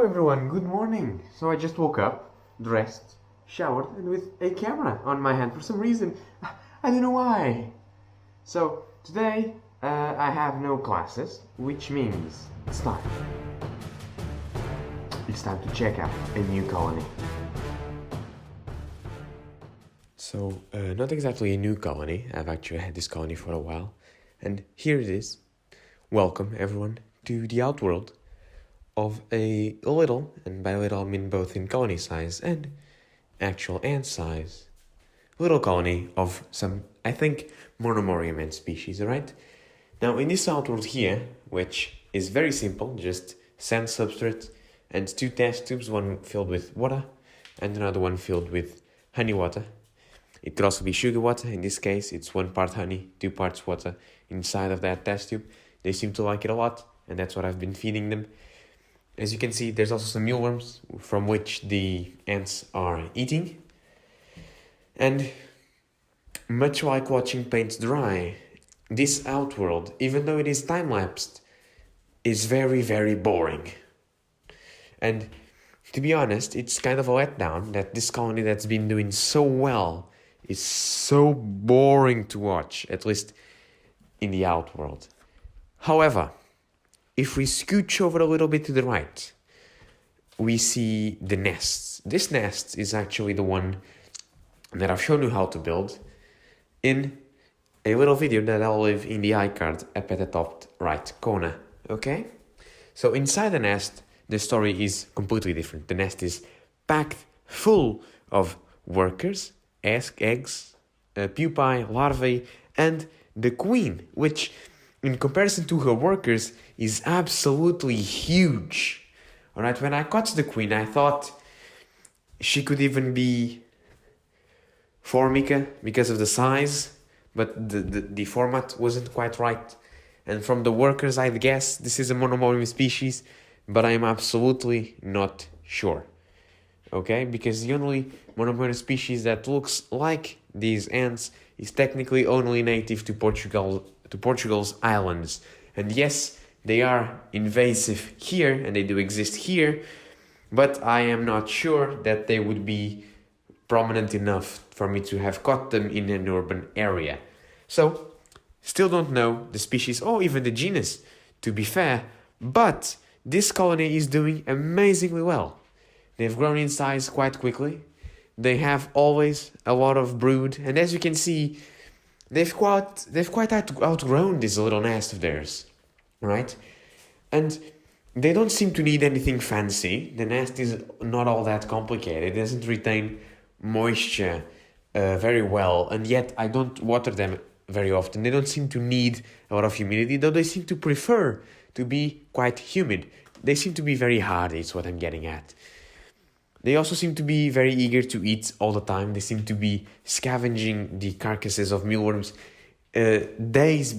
everyone, good morning. So I just woke up, dressed, showered, and with a camera on my hand for some reason. I don't know why. So today I have no classes, which means it's time. It's time to check out a new colony. So, not exactly a new colony. I've actually had this colony for a while. And here it is. Welcome, everyone, to the outworld of a little, and by little I mean both in colony size and actual ant size, little colony of some, I think, Monomorium ant species, alright? Now, in this outworld here, which is very simple, just sand substrate and two test tubes, one filled with water and another one filled with honey water. It could also be sugar water. In this case, it's 1 part honey, 2 parts water inside of that test tube. They seem to like it a lot, and that's what I've been feeding them. As you can see, there's also some mealworms from which the ants are eating. And much like watching paint dry, this outworld, even though it is time-lapsed, is very, very boring. And to be honest, it's kind of a letdown that this colony that's been doing so well is so boring to watch, at least in the outworld. However, if we scooch over a little bit to the right, we see the nests. This nest is actually the one that I've shown you how to build in a little video that I'll leave in the iCard up at the top right corner, okay? So inside the nest, the story is completely different. The nest is packed full of workers, eggs, pupae, larvae, and the queen, which in comparison to her workers is absolutely huge. Alright, when I caught the queen, I thought she could even be Formica because of the size, but the format wasn't quite right. And from the workers, I'd guess this is a Monomorium species, but I'm absolutely not sure. Okay, because the only Monomorium species that looks like these ants is technically only native to Portugal's islands. And yes, they are invasive here, and they do exist here, but I am not sure that they would be prominent enough for me to have caught them in an urban area. So, still don't know the species or even the genus, to be fair, but this colony is doing amazingly well. They've grown in size quite quickly. They have always a lot of brood, and as you can see, they've quite outgrown this little nest of theirs, right? And they don't seem to need anything fancy. The nest is not all that complicated. It doesn't retain moisture very well, and yet I don't water them very often. They don't seem to need a lot of humidity, though they seem to prefer to be quite humid. They seem to be very hardy, is what I'm getting at. They also seem to be very eager to eat all the time. They seem to be scavenging the carcasses of mealworms days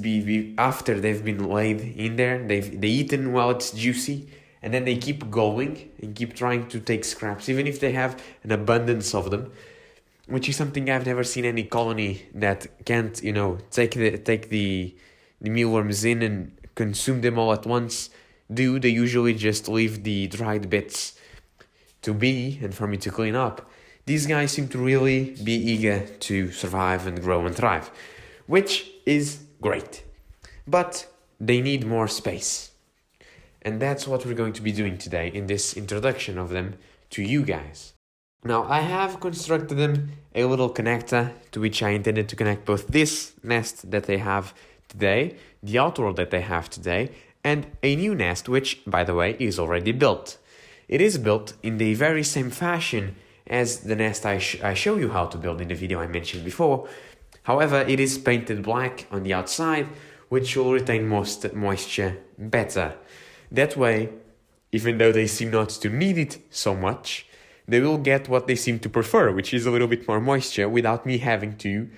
after they've been laid in there. They eaten while it's juicy, and then they keep going and keep trying to take scraps, even if they have an abundance of them, which is something I've never seen any colony that can't, take the mealworms in and consume them all at once do. They usually just leave the dried bits to be and for me to clean up. These guys seem to really be eager to survive and grow and thrive, which is great. But they need more space. And that's what we're going to be doing today in this introduction of them to you guys. Now, I have constructed them a little connector to which I intended to connect both this nest that they have today, the outworld that they have today, and a new nest, which, by the way, is already built. It is built in the very same fashion as the nest I show you how to build in the video I mentioned before. However, it is painted black on the outside, which will retain most moisture better. That way, even though they seem not to need it so much, they will get what they seem to prefer, which is a little bit more moisture without me having to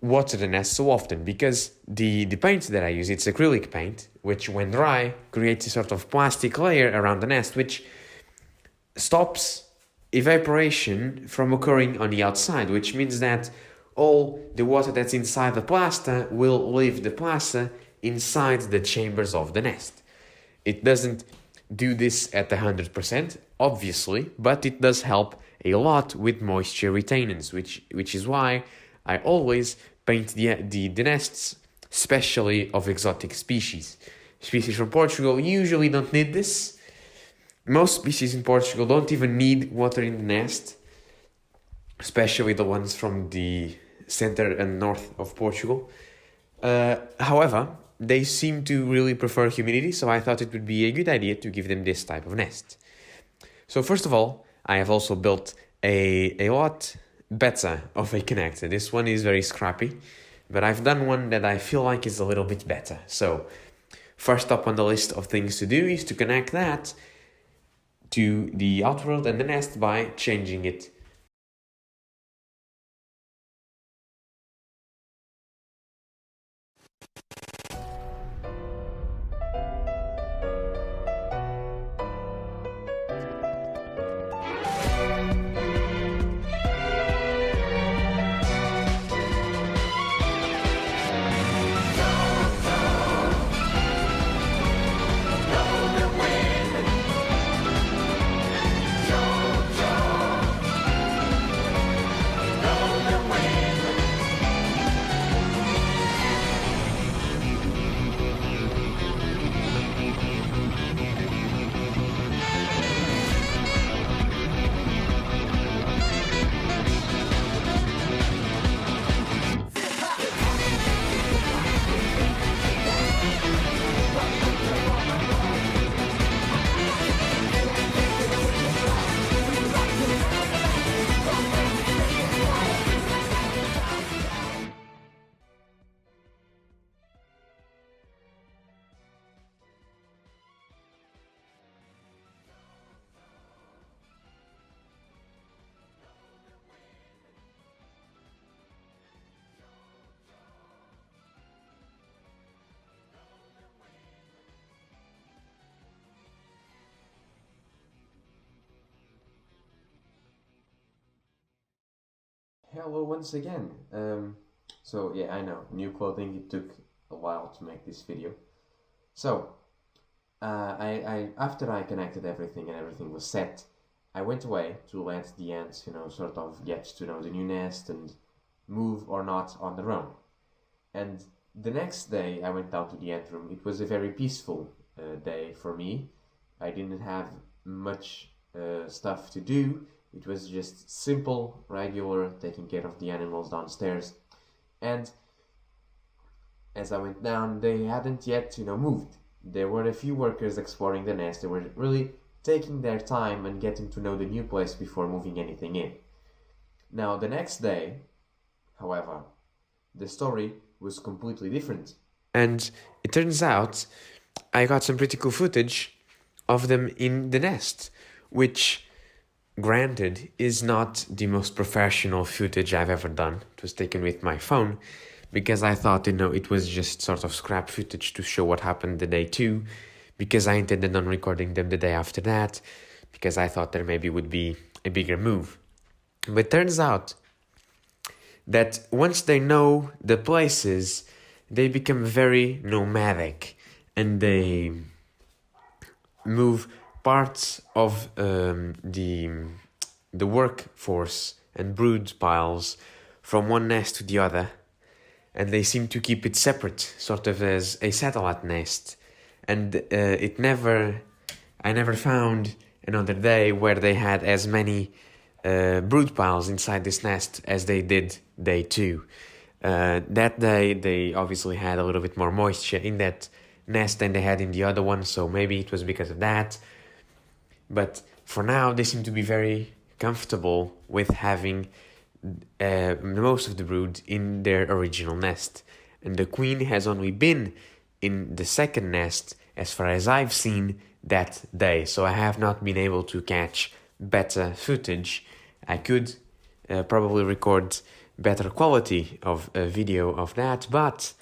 water the nest so often, because the paint that I use, it's acrylic paint, which when dry creates a sort of plastic layer around the nest, which stops evaporation from occurring on the outside, which means that all the water that's inside the plaster will leave the plaster inside the chambers of the nest. It doesn't do this at 100%, obviously, but it does help a lot with moisture retainance, which is why I always paint the nests, especially of exotic species. Species from Portugal usually don't need this. Most species in Portugal don't even need water in the nest, especially the ones from the center and north of Portugal. However, they seem to really prefer humidity, so I thought it would be a good idea to give them this type of nest. So first of all, I have also built a lot better of a connector. This one is very scrappy, but I've done one that I feel like is a little bit better. So first up on the list of things to do is to connect that to the outworld and the nest by changing it. Hello once again. So yeah, I know, new clothing, it took a while to make this video. So, I after I connected everything and everything was set, I went away to let the ants, sort of get to know the new nest and move or not on their own. And the next day I went down to the ant room. It was a very peaceful day for me. I didn't have much stuff to do. It was just simple, regular, taking care of the animals downstairs. And as I went down, they hadn't yet, moved. There were a few workers exploring the nest. They were really taking their time and getting to know the new place before moving anything in. Now, the next day, however, the story was completely different. And it turns out I got some pretty cool footage of them in the nest, which, granted, is not the most professional footage I've ever done. It was taken with my phone because I thought, it was just sort of scrap footage to show what happened the day two, because I intended on recording them the day after that, because I thought there maybe would be a bigger move. But it turns out that once they know the places, they become very nomadic, and they move parts of the workforce and brood piles from one nest to the other, and they seem to keep it separate, sort of as a satellite nest. And I never found another day where they had as many brood piles inside this nest as they did day two. That day they obviously had a little bit more moisture in that nest than they had in the other one, so maybe it was because of that. But for now, they seem to be very comfortable with having most of the brood in their original nest. And the queen has only been in the second nest, as far as I've seen, that day. So I have not been able to catch better footage. I could probably record better quality of a video of that, but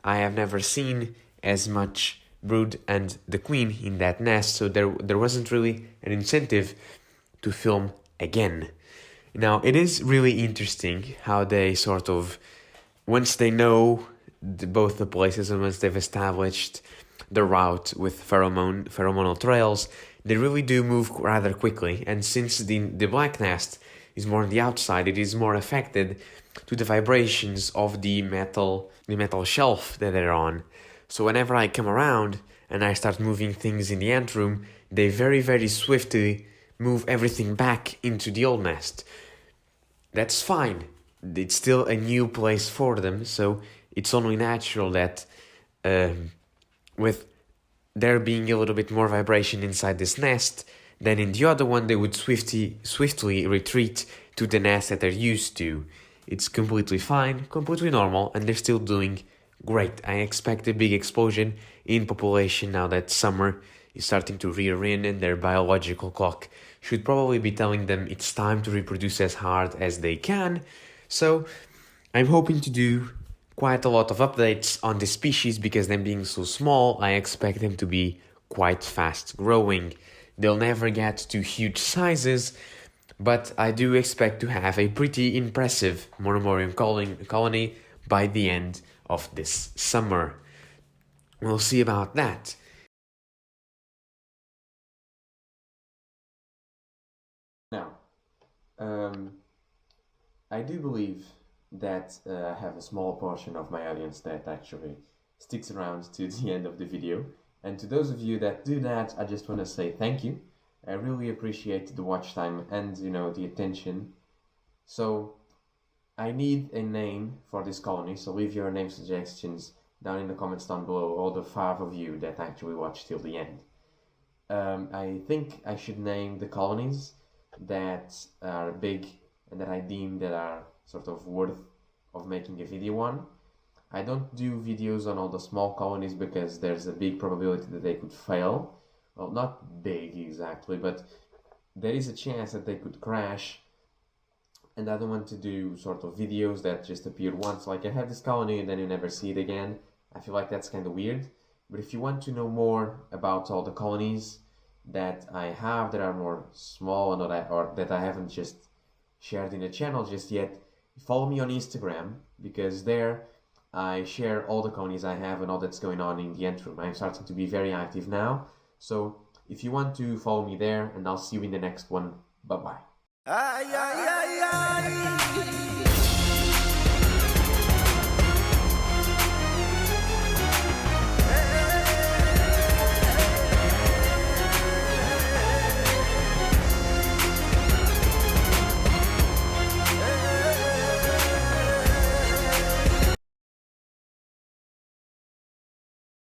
I have never seen as much brood and the queen in that nest, so there wasn't really an incentive to film again. Now, it is really interesting how they sort of, once they know both the places and once they've established the route with pheromonal trails, they really do move rather quickly. And since the black nest is more on the outside, it is more affected to the vibrations of the metal shelf that they're on. So whenever I come around and I start moving things in the anteroom, they very, very swiftly move everything back into the old nest. That's fine. It's still a new place for them, so it's only natural that with there being a little bit more vibration inside this nest than in the other one, they would swiftly retreat to the nest that they're used to. It's completely fine, completely normal, and they're still doing great. I expect a big explosion in population now that summer is starting to rear in, and their biological clock should probably be telling them it's time to reproduce as hard as they can. So I'm hoping to do quite a lot of updates on this species, because them being so small, I expect them to be quite fast growing. They'll never get to huge sizes, but I do expect to have a pretty impressive Monomorium colony by the end of this summer. We'll see about that. Now, I do believe that I have a small portion of my audience that actually sticks around to the end of the video. And to those of you that do that, I just want to say thank you. I really appreciate the watch time and, the attention. So I need a name for this colony, so leave your name suggestions down in the comments down below, all the 5 of you that actually watched till the end. I think I should name the colonies that are big and that I deem that are sort of worth of making a video on. I don't do videos on all the small colonies because there's a big probability that they could fail. Well, not big exactly, but there is a chance that they could crash, and I don't want to do sort of videos that just appear once, like I have this colony and then you never see it again. I feel like that's kind of weird. But if you want to know more about all the colonies that I have that are more small and that I haven't just shared in the channel just yet, follow me on Instagram, because there I share all the colonies I have and all that's going on in the anteroom. I'm starting to be very active now, so if you want to follow me there, and I'll see you in the next one. Bye bye.